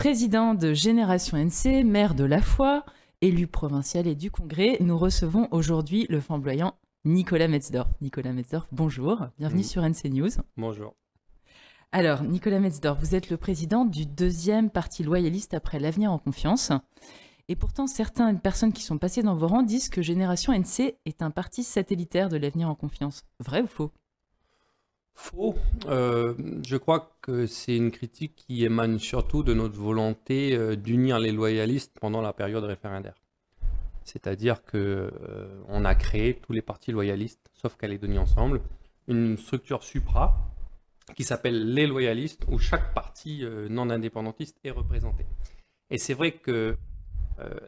Président de Génération NC, maire de La Foix, élu provincial et du Congrès, nous recevons aujourd'hui le flamboyant Nicolas Metzdorf. Nicolas Metzdorf, bonjour, bienvenue sur NC News. Bonjour. Alors, Nicolas Metzdorf, vous êtes le président du deuxième parti loyaliste après l'Avenir en Confiance. Et pourtant, certaines personnes qui sont passées dans vos rangs disent que Génération NC est un parti satellitaire de l'Avenir en Confiance. Vrai ou faux ? Faux. Je crois que c'est une critique qui émane surtout de notre volonté d'unir les loyalistes pendant la période référendaire. C'est-à-dire qu'on a créé, tous les partis loyalistes, sauf Calédonie Ensemble, une structure supra qui s'appelle les loyalistes, où chaque parti non indépendantiste est représenté. Et c'est vrai que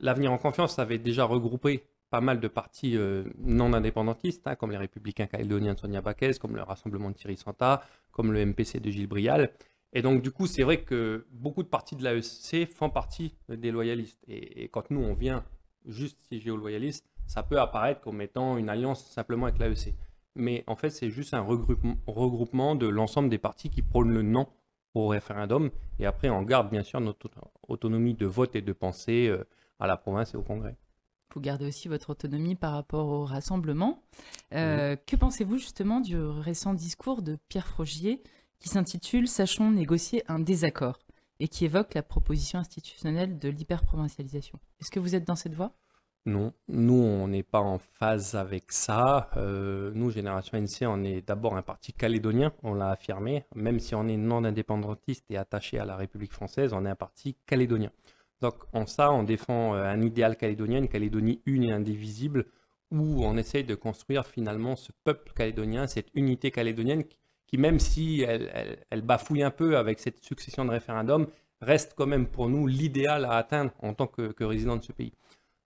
l'Avenir en Confiance avait déjà regroupé pas mal de partis non indépendantistes, hein, comme les Républicains calédoniens de Sonia Baquez, comme le Rassemblement de Thierry Santa, comme le MPC de Gilles Brial. Et donc, du coup, c'est vrai que beaucoup de partis de l'AEC font partie des loyalistes. Et quand nous, on vient juste siéger aux loyalistes, ça peut apparaître comme étant une alliance simplement avec l'AEC. Mais en fait, c'est juste un regroupement de l'ensemble des partis qui prônent le non au référendum. Et après, on garde bien sûr notre autonomie de vote et de pensée à la province et au Congrès. Vous gardez aussi votre autonomie par rapport au rassemblement. Que pensez-vous justement du récent discours de Pierre Frogier qui s'intitule « Sachons négocier un désaccord » et qui évoque la proposition institutionnelle de l'hyperprovincialisation. Est-ce que vous êtes dans cette voie ? Non, nous on n'est pas en phase avec ça. Nous, Génération NC, on est d'abord un parti calédonien, on l'a affirmé. Même si on est non indépendantiste et attaché à la République française, on est un parti calédonien. Donc en ça, on défend un idéal calédonien, une Calédonie une et indivisible, où on essaye de construire finalement ce peuple calédonien, cette unité calédonienne qui même si elle bafouille un peu avec cette succession de référendums, reste quand même pour nous l'idéal à atteindre en tant que résident de ce pays.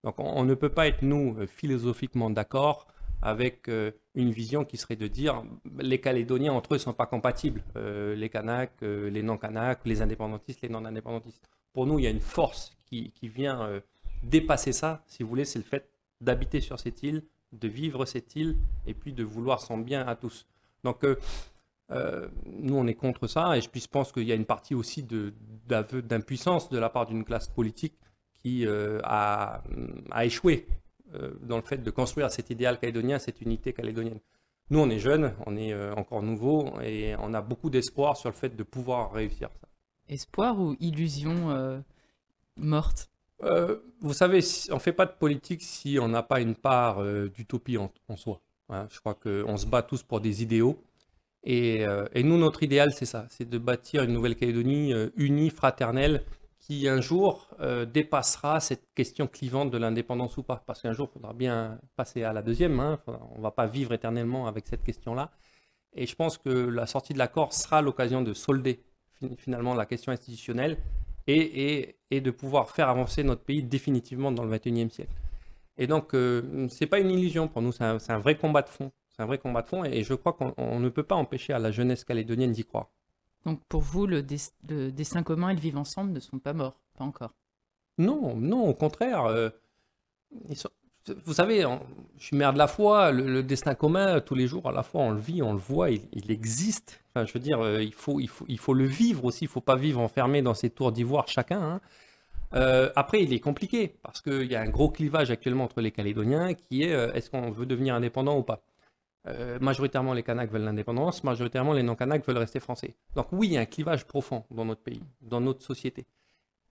Donc on ne peut pas être, nous, philosophiquement d'accord avec une vision qui serait de dire les Calédoniens entre eux ne sont pas compatibles, les Kanaks, les non-Kanaks, les indépendantistes, les non-indépendantistes. Pour nous, il y a une force qui vient dépasser ça, si vous voulez, c'est le fait d'habiter sur cette île, de vivre cette île et puis de vouloir son bien à tous. Donc nous, on est contre ça et je pense qu'il y a une partie aussi d'aveu d'impuissance de la part d'une classe politique qui a échoué dans le fait de construire cet idéal calédonien, cette unité calédonienne. Nous, on est jeunes, on est encore nouveaux et on a beaucoup d'espoir sur le fait de pouvoir réussir ça. Espoir ou illusion morte ? Vous savez, on ne fait pas de politique si on n'a pas une part d'utopie en soi. Hein. Je crois qu'on se bat tous pour des idéaux. Et nous, notre idéal, c'est ça, c'est de bâtir une Nouvelle-Calédonie unie, fraternelle, qui un jour dépassera cette question clivante de l'indépendance ou pas. Parce qu'un jour, il faudra bien passer à la deuxième. Hein. On ne va pas vivre éternellement avec cette question-là. Et je pense que la sortie de l'accord sera l'occasion de solder finalement la question institutionnelle et de pouvoir faire avancer notre pays définitivement dans le XXIe siècle. Et donc, ce n'est pas une illusion pour nous, c'est un vrai combat de fond. C'est un vrai combat de fond et je crois qu'on ne peut pas empêcher à la jeunesse calédonienne d'y croire. Donc pour vous, le destin commun et le vivre ensemble ne sont pas morts, pas encore? Non, non, au contraire. Vous savez, je suis maire de La Foix, le destin commun, tous les jours, à la fois, on le vit, on le voit, il existe. Enfin, je veux dire, il faut le vivre aussi, il ne faut pas vivre enfermé dans ces tours d'ivoire chacun. Hein. Après, il est compliqué, parce qu'il y a un gros clivage actuellement entre les Calédoniens qui est est-ce qu'on veut devenir indépendant ou pas? Majoritairement, les Kanaks veulent l'indépendance, majoritairement, les non-Kanaks veulent rester français. Donc oui, il y a un clivage profond dans notre pays, dans notre société.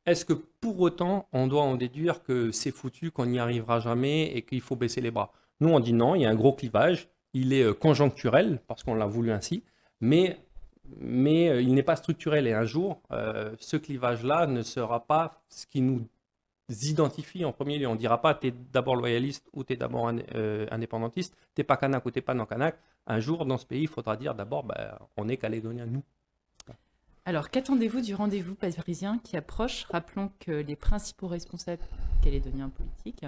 Est-ce que pour autant, on doit en déduire que c'est foutu, qu'on n'y arrivera jamais et qu'il faut baisser les bras? Nous, on dit non, il y a un gros clivage, il est conjoncturel, parce qu'on l'a voulu ainsi, mais il n'est pas structurel. Et un jour, ce clivage-là ne sera pas ce qui nous identifie en premier lieu. On ne dira pas tu es d'abord loyaliste ou tu es d'abord indépendantiste, tu n'es pas kanak ou tu n'es pas non-kanak. Un jour, dans ce pays, il faudra dire d'abord, on est calédonien, nous. Alors, qu'attendez-vous du rendez-vous parisien qui approche? Rappelons que les principaux responsables calédoniens politiques,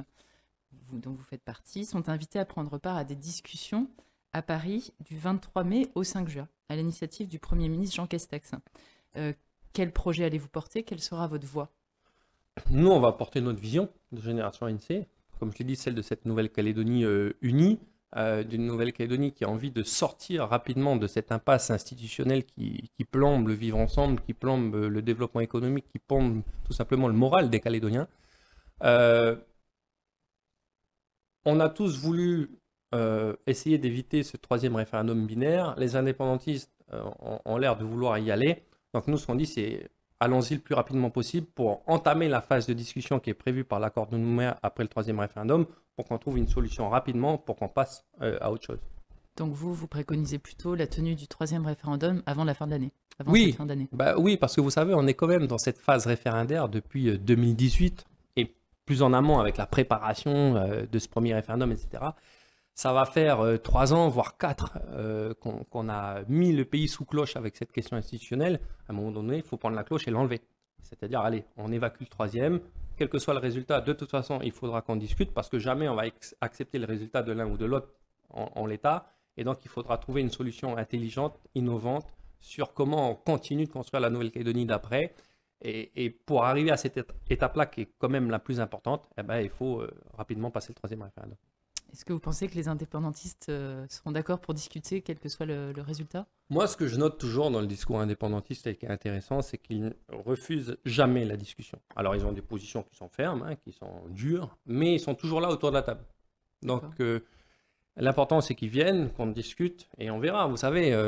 dont vous faites partie, sont invités à prendre part à des discussions à Paris du 23 mai au 5 juin, à l'initiative du Premier ministre Jean Castex. Quel projet allez-vous porter? Quelle sera votre voix? Nous, on va porter notre vision de Génération NC, comme je l'ai dit, celle de cette Nouvelle-Calédonie unie, d'une Nouvelle-Calédonie qui a envie de sortir rapidement de cette impasse institutionnelle qui plombe le vivre ensemble, qui plombe le développement économique, qui plombe tout simplement le moral des Calédoniens. On a tous voulu essayer d'éviter ce troisième référendum binaire. Les indépendantistes ont l'air de vouloir y aller. Donc nous, ce qu'on dit, c'est allons-y le plus rapidement possible pour entamer la phase de discussion qui est prévue par l'accord de Nouméa après le troisième référendum, pour qu'on trouve une solution rapidement, pour qu'on passe à autre chose. Donc vous préconisez plutôt la tenue du troisième référendum avant la fin de l'année, avant Oui, cette fin d'année. oui, parce que vous savez, on est quand même dans cette phase référendaire depuis 2018, et plus en amont avec la préparation de ce premier référendum, etc. Ça va faire 3 ans, voire 4, qu'on a mis le pays sous cloche avec cette question institutionnelle. À un moment donné, il faut prendre la cloche et l'enlever. C'est-à-dire, allez, on évacue le troisième. Quel que soit le résultat, de toute façon, il faudra qu'on discute parce que jamais on va accepter le résultat de l'un ou de l'autre en l'état. Et donc, il faudra trouver une solution intelligente, innovante, sur comment on continue de construire la Nouvelle-Calédonie d'après. Et pour arriver à cette étape-là, qui est quand même la plus importante, eh ben, il faut rapidement passer le troisième référendum. Est-ce que vous pensez que les indépendantistes seront d'accord pour discuter, quel que soit le résultat? Moi, ce que je note toujours dans le discours indépendantiste et qui est intéressant, c'est qu'ils ne refusent jamais la discussion. Alors, ils ont des positions qui sont fermes, qui sont dures, mais ils sont toujours là autour de la table. Donc, l'important, c'est qu'ils viennent, qu'on discute, et on verra. Vous savez,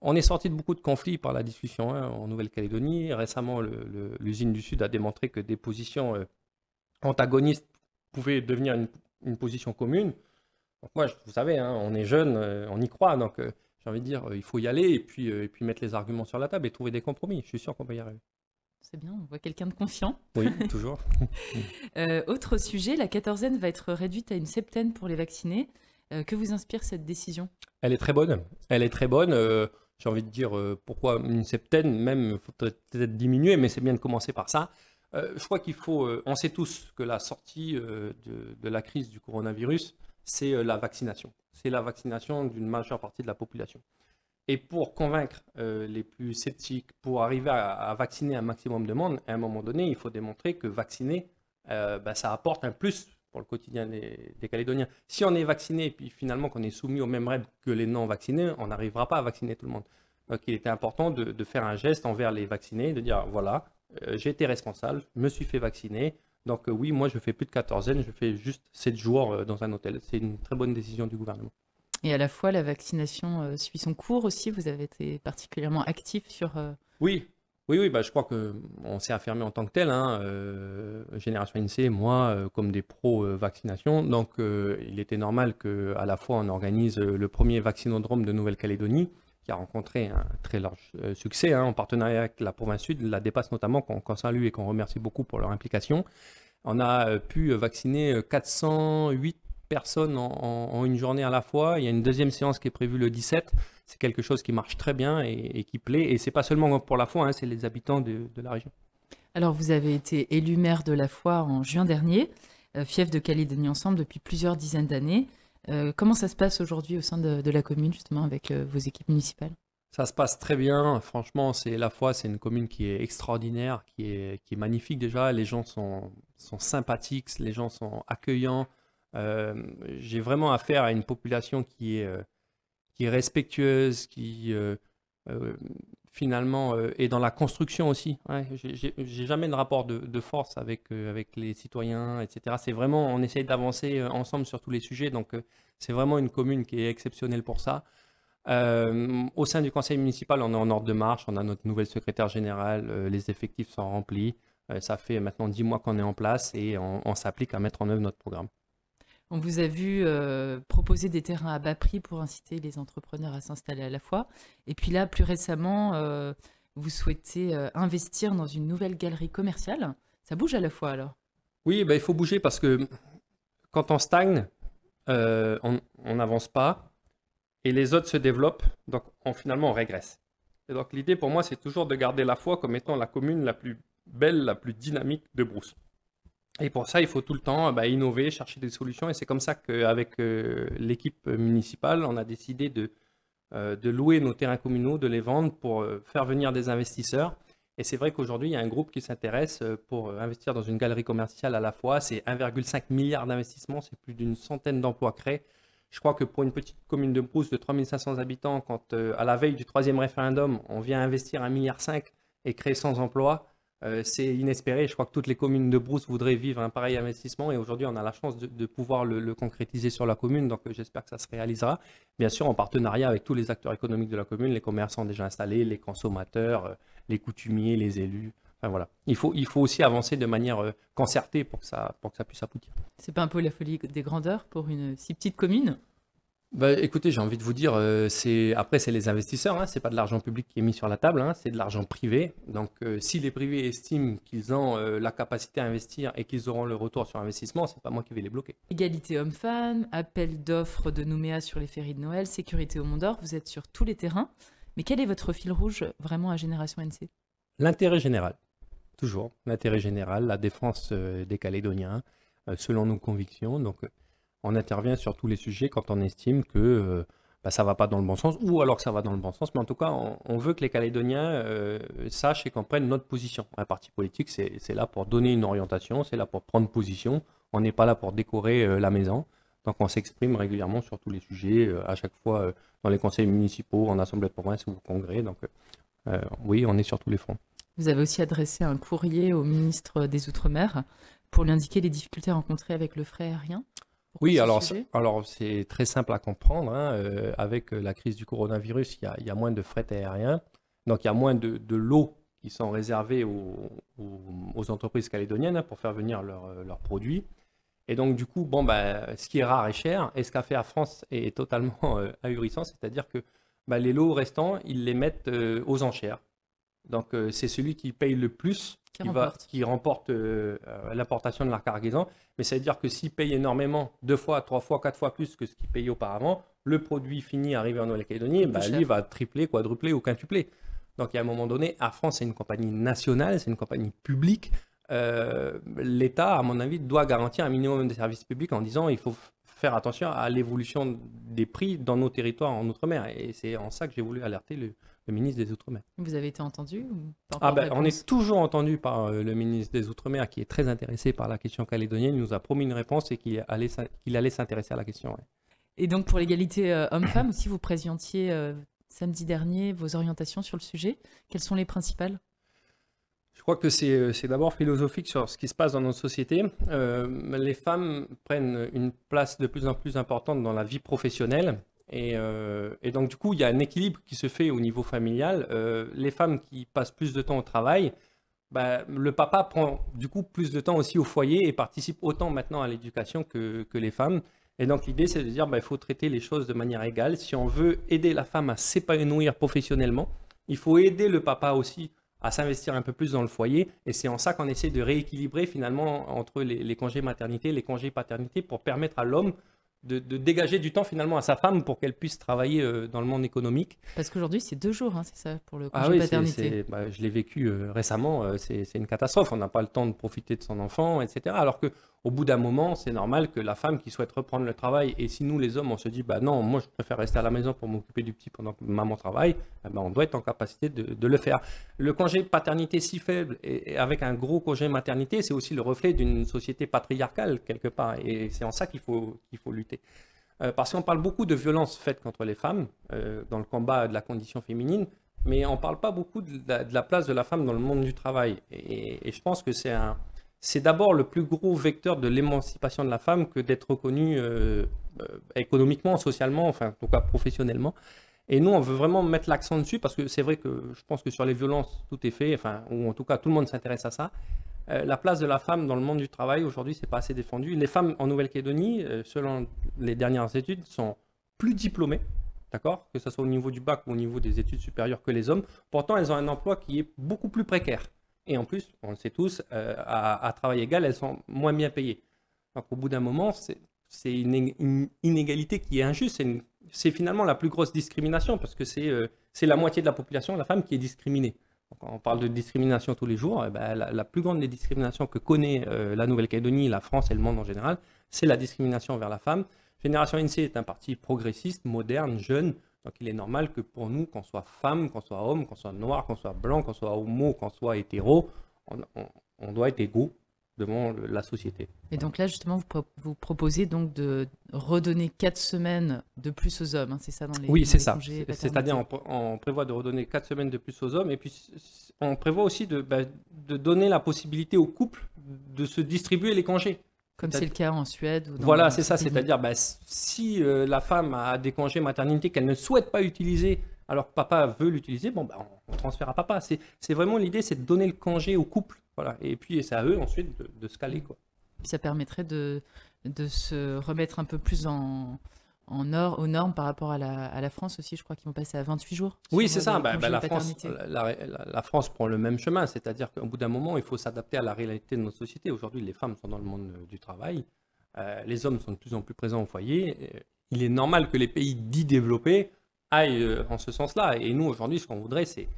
on est sorti de beaucoup de conflits par la discussion en Nouvelle-Calédonie. Récemment, l'usine du Sud a démontré que des positions antagonistes pouvaient devenir une position commune. Donc moi, vous savez, on est jeunes, on y croit, donc j'ai envie de dire, il faut y aller et puis mettre les arguments sur la table et trouver des compromis. Je suis sûr qu'on peut y arriver. C'est bien, on voit quelqu'un de confiant. Oui, toujours. Autre sujet, la quatorzaine va être réduite à une septaine pour les vaccinés. Que vous inspire cette décision? Elle est très bonne. Elle est très bonne. J'ai envie de dire, pourquoi une septaine, même, il faut peut-être diminuer, mais c'est bien de commencer par ça. Je crois qu'il faut, on sait tous que la sortie de la crise du coronavirus, c'est la vaccination. C'est la vaccination d'une majeure partie de la population. Et pour convaincre les plus sceptiques, pour arriver à vacciner un maximum de monde, à un moment donné, il faut démontrer que vacciner, ça apporte un plus pour le quotidien des Calédoniens. Si on est vacciné et puis finalement qu'on est soumis aux mêmes règles que les non-vaccinés, on n'arrivera pas à vacciner tout le monde. Donc il était important de faire un geste envers les vaccinés, de dire voilà, j'ai été responsable, je me suis fait vacciner. Donc oui, moi je fais plus de quatorzaine, je fais juste 7 jours dans un hôtel. C'est une très bonne décision du gouvernement. Et à la fois, la vaccination suit son cours aussi. Vous avez été particulièrement actif sur... Oui, je crois qu'on s'est affirmé en tant que tel, Génération INSEE, moi, comme des pro-vaccination. Donc il était normal qu'à la fois on organise le premier vaccinodrome de Nouvelle-Calédonie, qui a rencontré un très large succès en partenariat avec la province sud, la dépasse notamment, qu'on salue et qu'on remercie beaucoup pour leur implication. On a pu vacciner 408 personnes en une journée à la fois. Il y a une deuxième séance qui est prévue le 17. C'est quelque chose qui marche très bien et qui plaît. Et ce n'est pas seulement pour la Foix, c'est les habitants de la région. Alors, vous avez été élu maire de la Foix en juin dernier, fief de Calédonie Ensemble depuis plusieurs dizaines d'années. Comment ça se passe aujourd'hui au sein de la commune, justement, avec vos équipes municipales? Ça se passe très bien. Franchement, la Foix, c'est une commune qui est extraordinaire, qui est magnifique déjà. Les gens sont sympathiques, les gens sont accueillants. J'ai vraiment affaire à une population qui est respectueuse, qui finalement est dans la construction aussi. J'ai jamais de rapport de force avec les citoyens, etc. C'est vraiment, on essaye d'avancer ensemble sur tous les sujets. Donc c'est vraiment une commune qui est exceptionnelle pour ça. Au sein du conseil municipal, on est en ordre de marche. On a notre nouvelle secrétaire générale. Les effectifs sont remplis. Ça fait maintenant 10 mois qu'on est en place et on s'applique à mettre en œuvre notre programme. On vous a vu proposer des terrains à bas prix pour inciter les entrepreneurs à s'installer à la Foix. Et puis là, plus récemment, vous souhaitez investir dans une nouvelle galerie commerciale. Ça bouge à la Foix alors? Oui, il faut bouger parce que quand on stagne, on n'avance pas et les autres se développent, donc finalement on régresse. Et donc l'idée pour moi, c'est toujours de garder la Foix comme étant la commune la plus belle, la plus dynamique de Brousse. Et pour ça, il faut tout le temps innover, chercher des solutions. Et c'est comme ça qu'avec l'équipe municipale, on a décidé de louer nos terrains communaux, de les vendre pour faire venir des investisseurs. Et c'est vrai qu'aujourd'hui, il y a un groupe qui s'intéresse pour investir dans une galerie commerciale à la fois. C'est 1,5 milliard d'investissements, c'est plus d'une centaine d'emplois créés. Je crois que pour une petite commune de Brousse de 3500 habitants, quand à la veille du troisième référendum, on vient investir 1,5 milliard et créer 100 emplois, c'est inespéré. Je crois que toutes les communes de Brousse voudraient vivre un pareil investissement et aujourd'hui, on a la chance de pouvoir le concrétiser sur la commune. Donc, j'espère que ça se réalisera. Bien sûr, en partenariat avec tous les acteurs économiques de la commune, les commerçants déjà installés, les consommateurs, les coutumiers, les élus. Enfin, voilà. Il faut aussi avancer de manière concertée pour que ça puisse aboutir. C'est pas un peu la folie des grandeurs pour une si petite commune? Bah, écoutez, j'ai envie de vous dire, après, c'est les investisseurs, hein, c'est pas de l'argent public qui est mis sur la table, hein, c'est de l'argent privé. Donc, si les privés estiment qu'ils ont la capacité à investir et qu'ils auront le retour sur investissement, c'est pas moi qui vais les bloquer. Égalité homme-femme, appel d'offres de Nouméa sur les ferries de Noël, sécurité au Mont d'Or, vous êtes sur tous les terrains. Mais quel est votre fil rouge vraiment à Génération NC? L'intérêt général, toujours. L'intérêt général, la défense des Calédoniens, selon nos convictions. Donc, on intervient sur tous les sujets quand on estime que ça ne va pas dans le bon sens, ou alors que ça va dans le bon sens. Mais en tout cas, on veut que les Calédoniens sachent et comprennent notre position. Un parti politique, c'est là pour donner une orientation, c'est là pour prendre position. On n'est pas là pour décorer la maison. Donc, on s'exprime régulièrement sur tous les sujets, à chaque fois dans les conseils municipaux, en assemblée de province ou au congrès. Donc, oui, on est sur tous les fronts. Vous avez aussi adressé un courrier au ministre des Outre-mer pour lui indiquer les difficultés rencontrées avec le fret aérien. Oui, alors c'est très simple à comprendre, hein. Avec la crise du coronavirus, il y a moins de fret aérien. Donc, il y a moins de lots qui sont réservés aux entreprises calédoniennes, hein, pour faire venir leurs produits. Et donc, du coup, ce qui est rare est cher. Et ce qu'a fait Air France est totalement ahurissant. C'est-à-dire que les lots restants, ils les mettent aux enchères. Donc, c'est celui qui paye le plus qui remporte l'importation de la cargaison. Mais ça veut dire que s'il paye énormément, 2 fois, 3 fois, 4 fois plus que ce qu'il payait auparavant, le produit fini arrivé en Nouvelle-Calédonie, lui va tripler, quadrupler ou quintupler. Donc, il y a un moment donné, Air France, c'est une compagnie nationale, c'est une compagnie publique. L'État, à mon avis, doit garantir un minimum de services publics en disant il faut faire attention à l'évolution des prix dans nos territoires en Outre-mer. Et c'est en ça que j'ai voulu alerter le ministre des Outre-mer. Vous avez été entendu ou pas on est toujours entendu par le ministre des Outre-mer qui est très intéressé par la question calédonienne. Il nous a promis une réponse et qu'il allait s'intéresser à la question. Ouais. Et donc pour l'égalité homme-femme aussi, vous présentiez samedi dernier vos orientations sur le sujet. Quelles sont les principales ? Je crois que c'est d'abord philosophique sur ce qui se passe dans notre société. Les femmes prennent une place de plus en plus importante dans la vie professionnelle. Et donc, du coup, il y a un équilibre qui se fait au niveau familial. Les femmes qui passent plus de temps au travail, le papa prend du coup plus de temps aussi au foyer et participe autant maintenant à l'éducation que les femmes. Et donc, l'idée, c'est de dire il faut traiter les choses de manière égale. Si on veut aider la femme à s'épanouir professionnellement, il faut aider le papa aussi à s'investir un peu plus dans le foyer. Et c'est en ça qu'on essaie de rééquilibrer finalement entre les congés maternité et les congés paternité pour permettre à l'homme de dégager du temps finalement à sa femme pour qu'elle puisse travailler dans le monde économique. Parce qu'aujourd'hui, c'est 2 jours, hein, c'est ça, pour le congé paternité. Je l'ai vécu récemment, c'est une catastrophe. On n'a pas le temps de profiter de son enfant, etc. Alors qu'au bout d'un moment, c'est normal que la femme qui souhaite reprendre le travail, et si nous les hommes, on se dit, non, moi je préfère rester à la maison pour m'occuper du petit pendant que maman travaille, on doit être en capacité de le faire. Le congé paternité si faible et avec un gros congé maternité, c'est aussi le reflet d'une société patriarcale quelque part, et c'est en ça qu'il faut lutter. Parce qu'on parle beaucoup de violences faites contre les femmes dans le combat de la condition féminine, mais on ne parle pas beaucoup de la place de la femme dans le monde du travail. Et je pense que c'est d'abord le plus gros vecteur de l'émancipation de la femme que d'être reconnue économiquement, socialement, enfin en tout cas professionnellement. Et nous, on veut vraiment mettre l'accent dessus parce que c'est vrai que je pense que sur les violences, tout est fait, ou en tout cas tout le monde s'intéresse à ça. La place de la femme dans le monde du travail, aujourd'hui, ce n'est pas assez défendu. Les femmes en Nouvelle-Calédonie, selon les dernières études, sont plus diplômées, d'accord, que ce soit au niveau du bac ou au niveau des études supérieures que les hommes. Pourtant, elles ont un emploi qui est beaucoup plus précaire. Et en plus, on le sait tous, à travail égal, elles sont moins bien payées. Donc au bout d'un moment, c'est une inégalité qui est injuste. C'est finalement la plus grosse discrimination parce que c'est la moitié de la population, la femme, qui est discriminée. Donc, on parle de discrimination tous les jours. La plus grande des discriminations que connaît la Nouvelle-Calédonie, la France et le monde en général, c'est la discrimination envers la femme. Génération NC est un parti progressiste, moderne, jeune, Donc il est normal que pour nous, qu'on soit femme, qu'on soit homme, qu'on soit noir, qu'on soit blanc, qu'on soit homo, qu'on soit hétéro, on doit être égaux devant la société. Et donc là, justement, vous proposez donc de redonner 4 semaines de plus aux hommes, hein, c'est ça dans les Oui, c'est ça. congés C'est-à-dire, on prévoit de redonner 4 semaines de plus aux hommes, et puis on prévoit aussi de donner la possibilité aux couples de se distribuer les congés. Comme c'est le cas en Suède ou dans Voilà, c'est ça. pays. C'est-à-dire, si la femme a des congés maternité qu'elle ne souhaite pas utiliser, alors que papa veut l'utiliser, bon, on transfère à papa. C'est vraiment l'idée, c'est de donner le congé au couple. Voilà. Et puis, c'est à eux ensuite de se caler, quoi. Puis ça permettrait de se remettre un peu plus aux normes par rapport à la France aussi. Je crois qu'ils vont passer à 28 jours. Oui, sur c'est ça. les congés La de France, paternité. la France prend le même chemin. C'est-à-dire qu'au bout d'un moment, il faut s'adapter à la réalité de notre société. Aujourd'hui, les femmes sont dans le monde du travail. Les hommes sont de plus en plus présents au foyer. Il est normal que les pays dits développés aillent en ce sens-là. Et nous, aujourd'hui, ce qu'on voudrait, c'est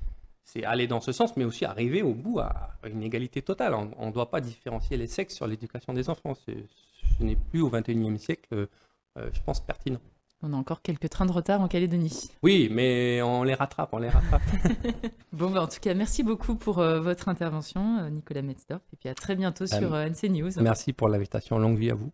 aller dans ce sens, mais aussi arriver au bout à une égalité totale. On ne doit pas différencier les sexes sur l'éducation des enfants. Ce n'est plus au XXIe siècle, je pense, pertinent. On a encore quelques trains de retard en Calédonie. Oui, mais on les rattrape, on les rattrape. Bon, en tout cas, merci beaucoup pour votre intervention, Nicolas Metzdorf. Et puis à très bientôt sur NC News. Merci pour l'invitation. Longue vie à vous.